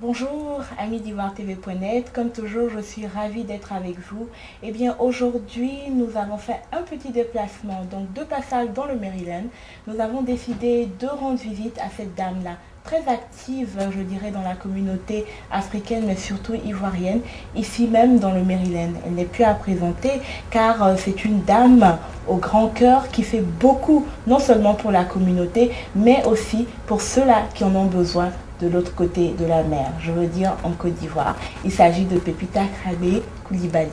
Bonjour, amis d'IvoireTV.net. Comme toujours, je suis ravie d'être avec vous. Eh bien, aujourd'hui, nous avons fait un petit déplacement, donc de passage dans le Maryland. Nous avons décidé de rendre visite à cette dame-là, très active, je dirais, dans la communauté africaine, mais surtout ivoirienne, ici même dans le Maryland. Elle n'est plus à présenter car c'est une dame au grand cœur qui fait beaucoup, non seulement pour la communauté, mais aussi pour ceux-là qui en ont besoin de l'autre côté de la mer, je veux dire en Côte d'Ivoire. Il s'agit de Pépita Krabé Coulibaly.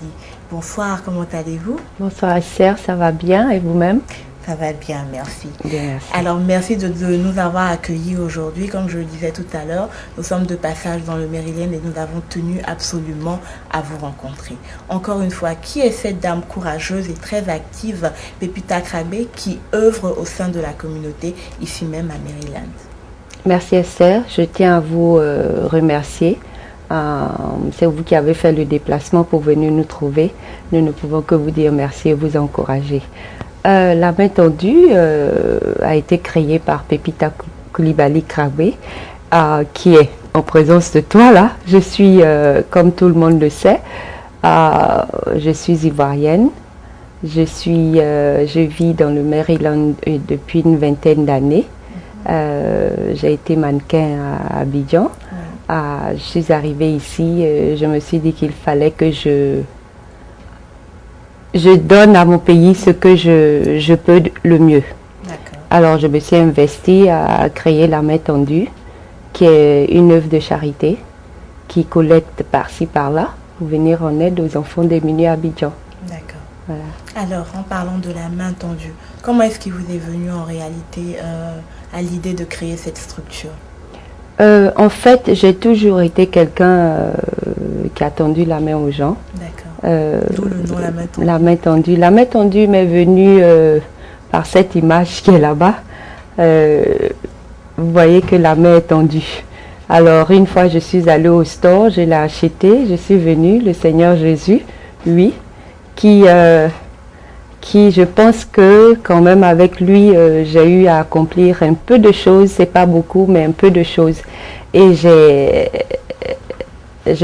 Bonsoir, comment allez-vous? Bonsoir Esther, ça va bien et vous-même? Ça va bien, merci. Bien, merci. Alors, merci de nous avoir accueillis aujourd'hui. Comme je le disais tout à l'heure, nous sommes de passage dans le Maryland et nous avons tenu absolument à vous rencontrer. Encore une fois, qui est cette dame courageuse et très active, Pépita Krabé, qui œuvre au sein de la communauté, ici même à Maryland? Merci Esther, je tiens à vous remercier. C'est vous qui avez fait le déplacement pour venir nous trouver. Nous ne pouvons que vous dire merci et vous encourager. La main tendue a été créée par Pépita Coulibaly Krabé, qui est en présence de toi là. Je suis, comme tout le monde le sait, je suis ivoirienne. Je vis dans le Maryland depuis une vingtaine d'années. J'ai été mannequin à Abidjan. Je suis arrivée ici, je me suis dit qu'il fallait que je donne à mon pays ce que je peux le mieux. Alors je me suis investie à créer la Main Tendue, qui est une œuvre de charité qui collecte par-ci par-là pour venir en aide aux enfants démunis à Abidjan. D'accord. Voilà. Alors, en parlant de la Main Tendue, comment est-ce qu'il vous est venu en réalité à l'idée de créer cette structure? En fait, j'ai toujours été quelqu'un qui a tendu la main aux gens. D'accord. D'où le nom La Main Tendue. La Main Tendue. La Main Tendue m'est venue par cette image qui est là-bas. Vous voyez que la main est tendue. Alors, une fois, je suis allée au store, je l'ai acheté, je suis venue, le Seigneur Jésus, lui, qui je pense que quand même avec lui, j'ai eu à accomplir un peu de choses, c'est pas beaucoup, mais un peu de choses. Et je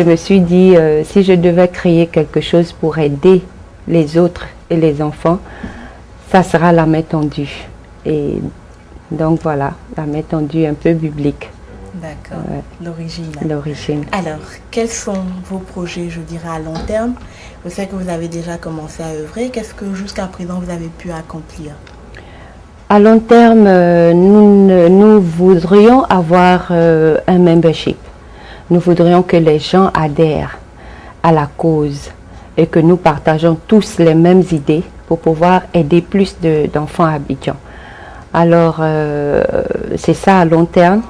me suis dit, si je devais créer quelque chose pour aider les autres et les enfants, ça sera la Main Tendue. Et donc voilà, la Main Tendue un peu biblique. D'accord, ouais. L'origine. L'origine. Alors, quels sont vos projets, je dirais, à long terme? Je sais que vous avez déjà commencé à œuvrer. Qu'est-ce que jusqu'à présent vous avez pu accomplir? À long terme, nous voudrions avoir un membership. Nous voudrions que les gens adhèrent à la cause et que nous partageons tous les mêmes idées pour pouvoir aider plus d'enfants à Abidjan. Alors, c'est ça à long terme.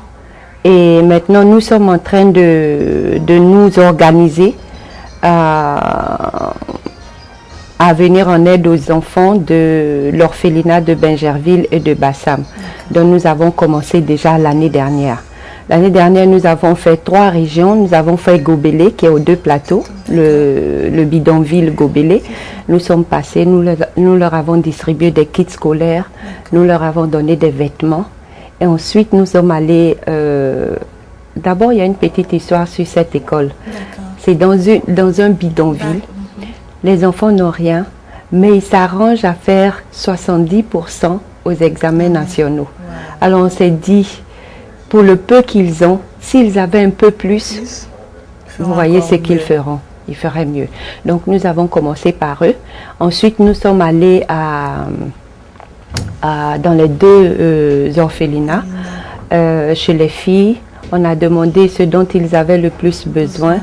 Et maintenant, nous sommes en train de nous organiser à venir en aide aux enfants de l'orphelinat de Bingerville et de Bassam. Donc, nous avons commencé déjà l'année dernière. L'année dernière, nous avons fait 3 régions. Nous avons fait Gobélé, qui est aux 2 plateaux, le bidonville Gobélé. Nous sommes passés, nous leur avons distribué des kits scolaires, nous leur avons donné des vêtements. Et ensuite, nous sommes allés... D'abord, il y a une petite histoire sur cette école. C'est dans un bidonville. Les enfants n'ont rien, mais ils s'arrangent à faire 70% aux examens nationaux. Alors, on s'est dit, pour le peu qu'ils ont, s'ils avaient un peu plus, vous voyez ce qu'ils feront. Ils feraient mieux. Donc, nous avons commencé par eux. Ensuite, nous sommes allés dans les 2 orphelinats, chez les filles. On a demandé ce dont ils avaient le plus besoin.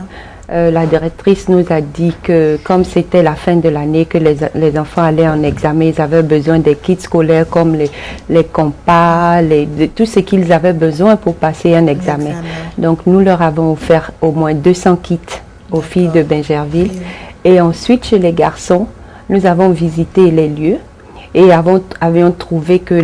La directrice nous a dit que comme c'était la fin de l'année, que les enfants allaient en examen, ils avaient besoin des kits scolaires comme les compas, tout ce qu'ils avaient besoin pour passer un examen. Donc nous leur avons offert au moins 200 kits aux filles de Bingerville. Et ensuite, chez les garçons, nous avons visité les lieux et avions trouvé que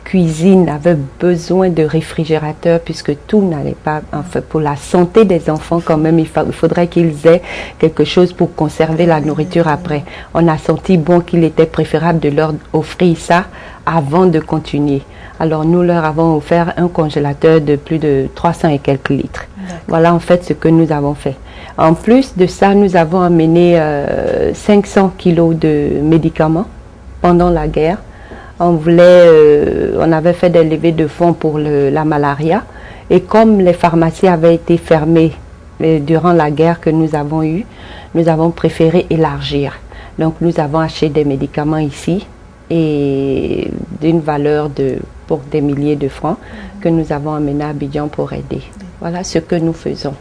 cuisine avait besoin de réfrigérateurs puisque tout n'allait pas, enfin pour la santé des enfants quand même, il faudrait qu'ils aient quelque chose pour conserver la nourriture après. On a senti bon qu'il était préférable de leur offrir ça avant de continuer. Alors nous leur avons offert un congélateur de plus de 300 et quelques litres. Voilà en fait ce que nous avons fait. En plus de ça, nous avons amené 500 kilos de médicaments pendant la guerre. On avait fait des levées de fonds pour la malaria. Et comme les pharmacies avaient été fermées durant la guerre que nous avons eue, nous avons préféré élargir. Donc nous avons acheté des médicaments ici et d'une valeur pour des milliers de francs que nous avons amenés à Abidjan pour aider. Voilà ce que nous faisons.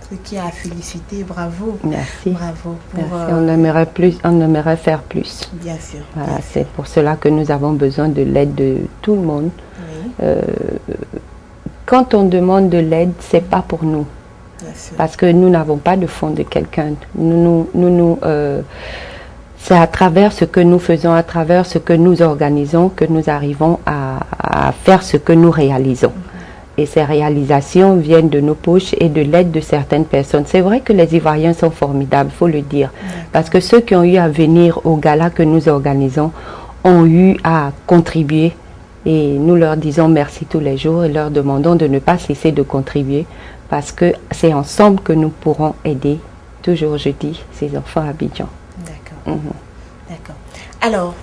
Ce qui a à féliciter, bravo. Merci. Bravo. Merci. On aimerait faire plus. Bien sûr. Voilà, c'est pour cela que nous avons besoin de l'aide de tout le monde. Oui. Quand on demande de l'aide, c'est pas pour nous. Bien sûr. Parce que nous n'avons pas de fonds de quelqu'un. C'est à travers ce que nous faisons, à travers ce que nous organisons, que nous arrivons à faire ce que nous réalisons. Et ces réalisations viennent de nos poches et de l'aide de certaines personnes. C'est vrai que les Ivoiriens sont formidables, il faut le dire. Parce que ceux qui ont eu à venir au gala que nous organisons ont eu à contribuer. Et nous leur disons merci tous les jours et leur demandons de ne pas cesser de contribuer. Parce que c'est ensemble que nous pourrons aider, toujours je dis, ces enfants à Abidjan. D'accord. D'accord. Alors,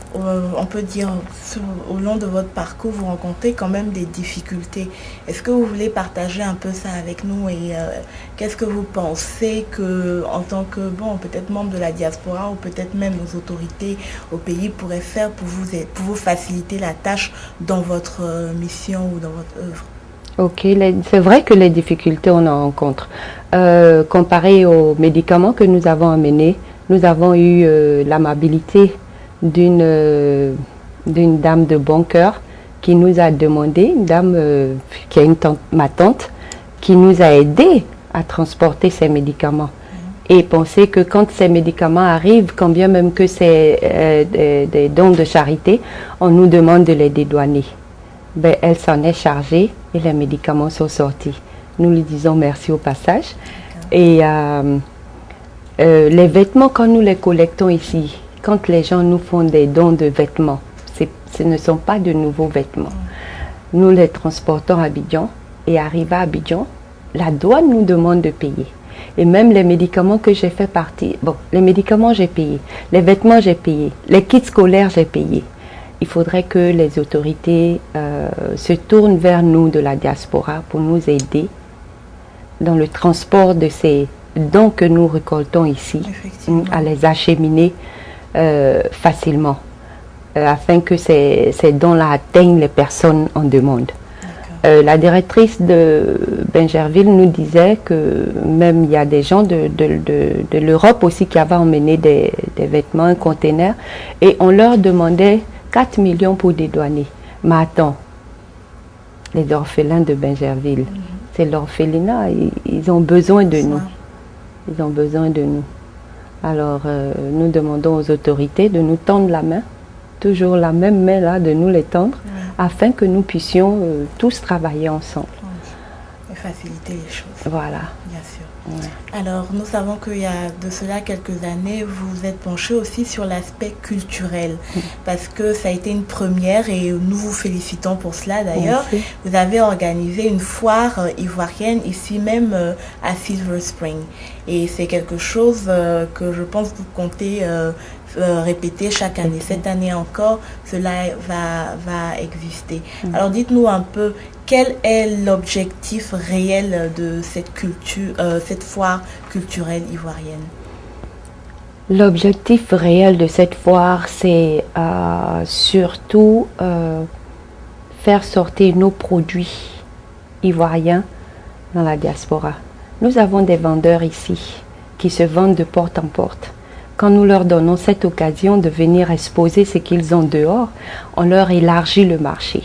on peut dire, au long de votre parcours, vous rencontrez quand même des difficultés. Est-ce que vous voulez partager un peu ça avec nous et qu'est-ce que vous pensez que, en tant que, peut-être membre de la diaspora ou peut-être même nos autorités au pays pourraient faire pour vous faciliter la tâche dans votre mission ou dans votre œuvre? Ok, c'est vrai que les difficultés, on en rencontre. Comparé aux médicaments que nous avons amenés, nous avons eu l'amabilité d'une dame de bon cœur qui nous a demandé, une dame qui est ma tante, qui nous a aidé à transporter ces médicaments. Et penser que quand ces médicaments arrivent, quand bien même que c'est des dons de charité, on nous demande de les dédouaner. Ben, elle s'en est chargée et les médicaments sont sortis. Nous lui disons merci au passage. Et les vêtements, quand nous les collectons ici, quand les gens nous font des dons de vêtements, ce ne sont pas de nouveaux vêtements. Nous les transportons à Abidjan et arrivés à Abidjan, la douane nous demande de payer. Et même les médicaments que j'ai fait partie, les médicaments j'ai payé, les vêtements j'ai payé, les kits scolaires j'ai payé. Il faudrait que les autorités se tournent vers nous de la diaspora pour nous aider dans le transport de ces dons que nous récoltons ici, à les acheminer facilement, afin que ces dons-là atteignent les personnes en demande. La directrice de Bingerville nous disait que même il y a des gens de l'Europe aussi qui avaient emmené des vêtements, un conteneur, et on leur demandait 4 millions pour dédouaner. Mais attends, les orphelins de Bingerville, c'est l'orphelinat, ils ont besoin de nous. Ils ont besoin de nous. Alors, nous demandons aux autorités de nous tendre la main, toujours la même main là, de nous les tendre, afin que nous puissions tous travailler ensemble. Et faciliter les choses. Voilà. Bien sûr. Alors, nous savons qu'il y a de cela quelques années, vous vous êtes penché aussi sur l'aspect culturel, parce que ça a été une première et nous vous félicitons pour cela d'ailleurs. Vous avez organisé une foire ivoirienne ici même à Silver Spring. Et c'est quelque chose que je pense que vous comptez répéter chaque année. Cette année encore, cela va exister. Alors dites-nous un peu, quel est l'objectif réel de cette foire culturelle ivoirienne? L'objectif réel de cette foire, c'est surtout faire sortir nos produits ivoiriens dans la diaspora. Nous avons des vendeurs ici qui se vendent de porte en porte. Quand nous leur donnons cette occasion de venir exposer ce qu'ils ont dehors, on leur élargit le marché.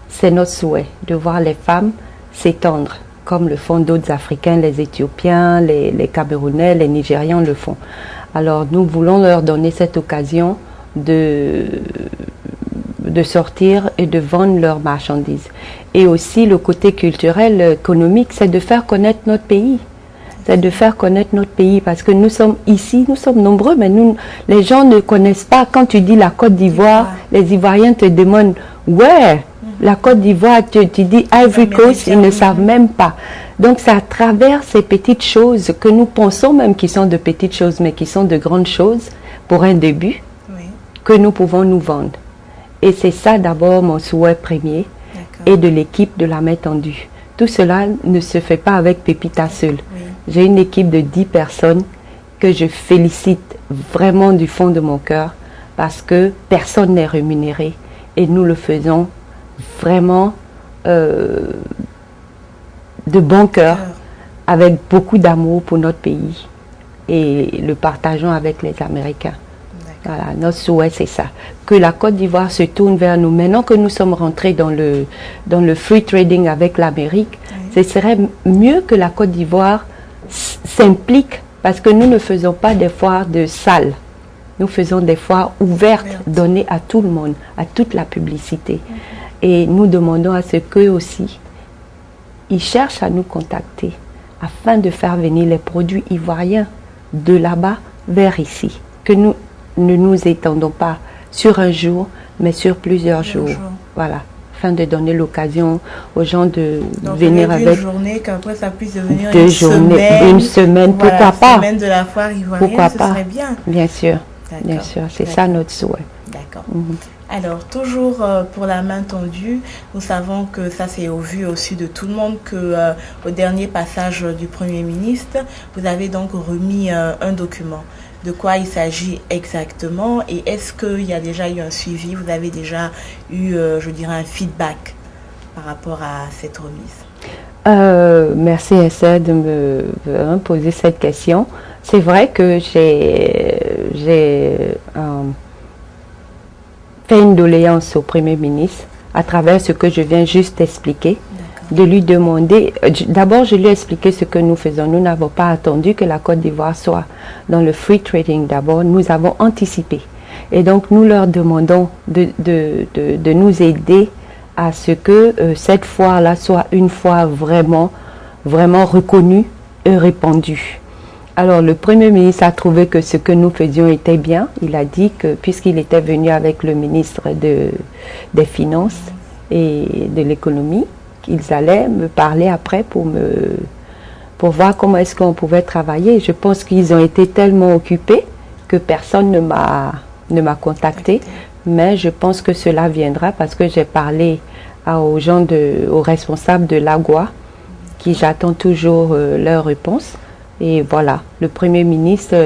C'est notre souhait de voir les femmes s'étendre, comme le font d'autres Africains, les Éthiopiens, les Camerounais, les Nigérians le font. Alors nous voulons leur donner cette occasion de de sortir et de vendre leurs marchandises. Et aussi le côté culturel, économique, c'est de faire connaître notre pays. C'est de faire connaître notre pays parce que nous sommes ici, nous sommes nombreux, mais nous, les gens ne connaissent pas. Quand tu dis la Côte d'Ivoire, les Ivoiriens te demandent « Ouais, la Côte d'Ivoire, tu dis Ivory Coast, ils ne savent même pas. » Donc c'est à travers ces petites choses que nous pensons même qui sont de petites choses, mais qui sont de grandes choses pour un début, que nous pouvons nous vendre. Et c'est ça d'abord mon souhait premier et de l'équipe de la main tendue. Tout cela ne se fait pas avec Pépita seule. J'ai une équipe de 10 personnes que je félicite vraiment du fond de mon cœur parce que personne n'est rémunéré et nous le faisons vraiment de bon cœur, avec beaucoup d'amour pour notre pays et le partageons avec les Américains. Voilà, notre souhait c'est ça, que la Côte d'Ivoire se tourne vers nous. Maintenant que nous sommes rentrés dans le free trading avec l'Amérique, ce serait mieux que la Côte d'Ivoire s'implique parce que nous ne faisons pas des foires de salles. Nous faisons des foires ouvertes, données à tout le monde, à toute la publicité. Et nous demandons à ce qu'eux aussi, ils cherchent à nous contacter afin de faire venir les produits ivoiriens de là-bas vers ici. Que nous ne nous étendons pas sur un jour, mais sur plusieurs jours. Voilà, afin de donner l'occasion aux gens de venir avec une journée, qu'après ça puisse devenir une semaine, voilà, pourquoi pas. Semaine de la foire ivoirienne, pourquoi ce pas. serait bien. Bien sûr, c'est ça notre souhait. D'accord. Alors, toujours pour la main tendue, nous savons que ça c'est au vu aussi de tout le monde que au dernier passage du Premier ministre, vous avez donc remis un document. De quoi il s'agit exactement et est-ce qu'il y a déjà eu un suivi? Vous avez déjà eu, je dirais, un feedback par rapport à cette remise? Merci Esther de me poser cette question. C'est vrai que j'ai fait une doléance au Premier ministre à travers ce que je viens juste d'expliquer, de lui demander, d'abord je lui ai expliqué ce que nous faisons. Nous n'avons pas attendu que la Côte d'Ivoire soit dans le free trading d'abord, nous avons anticipé. Et donc nous leur demandons de nous aider à ce que cette foire-là soit une foire vraiment reconnue et répandue. Alors le Premier ministre a trouvé que ce que nous faisions était bien. Il a dit que puisqu'il était venu avec le ministre des Finances et de l'économie, qu'ils allaient me parler après pour voir comment est-ce qu'on pouvait travailler. Je pense qu'ils ont été tellement occupés que personne ne m'a contacté, mais je pense que cela viendra parce que j'ai parlé aux responsables de l'AGOA, qui j'attends toujours leur réponse. Et voilà, le Premier ministre,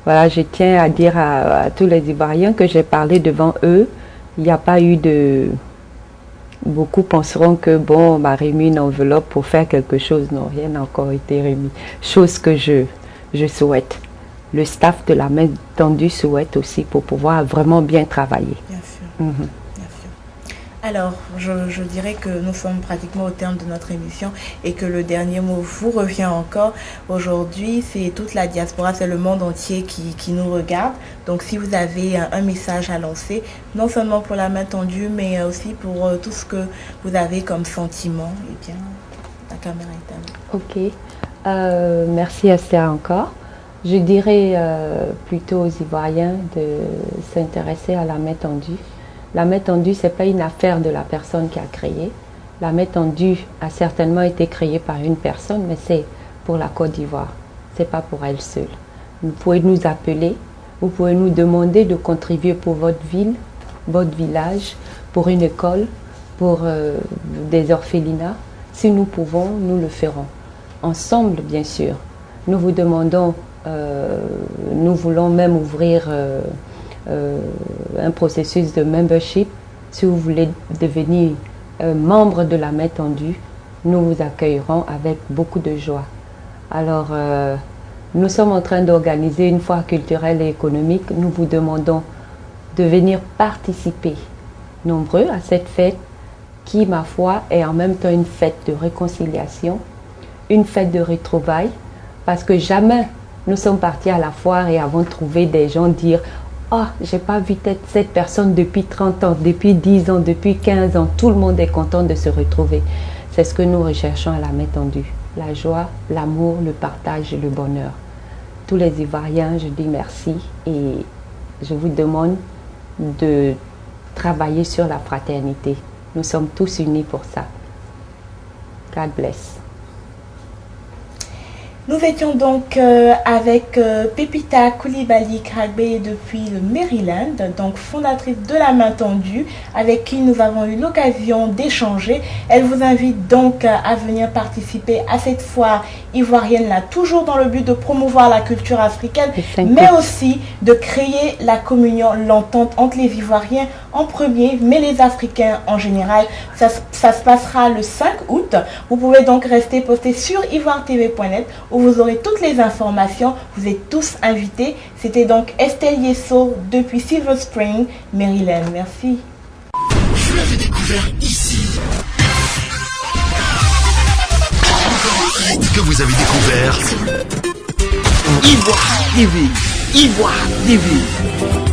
voilà, je tiens à dire à tous les Ivoiriens que j'ai parlé devant eux. Il n'y a pas eu de... Beaucoup penseront que, bon, on m'a remis une enveloppe pour faire quelque chose. Non, rien n'a encore été remis. Chose que je souhaite. Le staff de la main tendue souhaite aussi pour pouvoir vraiment bien travailler. Bien sûr. Bien sûr. Alors, je dirais que nous sommes pratiquement au terme de notre émission et que le dernier mot vous revient encore. Aujourd'hui, c'est toute la diaspora, c'est le monde entier qui nous regarde. Donc, si vous avez un message à lancer, non seulement pour la main tendue, mais aussi pour tout ce que vous avez comme sentiment, eh bien, la caméra est à vous. Ok. Merci Esther encore. Je dirais plutôt aux Ivoiriens de s'intéresser à la main tendue. La main tendue, ce n'est pas une affaire de la personne qui a créé. La main tendue a certainement été créée par une personne, mais c'est pour la Côte d'Ivoire. Ce n'est pas pour elle seule. Vous pouvez nous appeler, vous pouvez nous demander de contribuer pour votre ville, votre village, pour une école, pour des orphelinats. Si nous pouvons, nous le ferons. Ensemble, bien sûr. Nous vous demandons, nous voulons même ouvrir... un processus de membership. Si vous voulez devenir membre de la main tendue, nous vous accueillerons avec beaucoup de joie. Alors, nous sommes en train d'organiser une foire culturelle et économique. Nous vous demandons de venir participer nombreux à cette fête qui, ma foi, est en même temps une fête de réconciliation, une fête de retrouvailles, parce que jamais nous sommes partis à la foire et avons trouvé des gens dire oh, j'ai pas vu cette personne depuis 30 ans, depuis 10 ans, depuis 15 ans. Tout le monde est content de se retrouver. C'est ce que nous recherchons à la main tendue. La joie, l'amour, le partage et le bonheur. Tous les Ivoiriens, je dis merci et je vous demande de travailler sur la fraternité. Nous sommes tous unis pour ça. God bless. Nous étions donc avec Pepita Coulibaly Kragbe depuis le Maryland, donc fondatrice de la main tendue, avec qui nous avons eu l'occasion d'échanger. Elle vous invite donc à venir participer à cette foire ivoirienne là, toujours dans le but de promouvoir la culture africaine, mais aussi de créer la communion, l'entente entre les Ivoiriens en premier, mais les Africains en général. Ça se passera le 5 août. Vous pouvez donc rester posté sur ivoiretv.net où vous aurez toutes les informations. Vous êtes tous invités. C'était donc Estelle Yesso depuis Silver Spring, Maryland. Merci. Vous l'avez découvert ici. Que vous avez découvert Ivoire TV. Ivoire TV.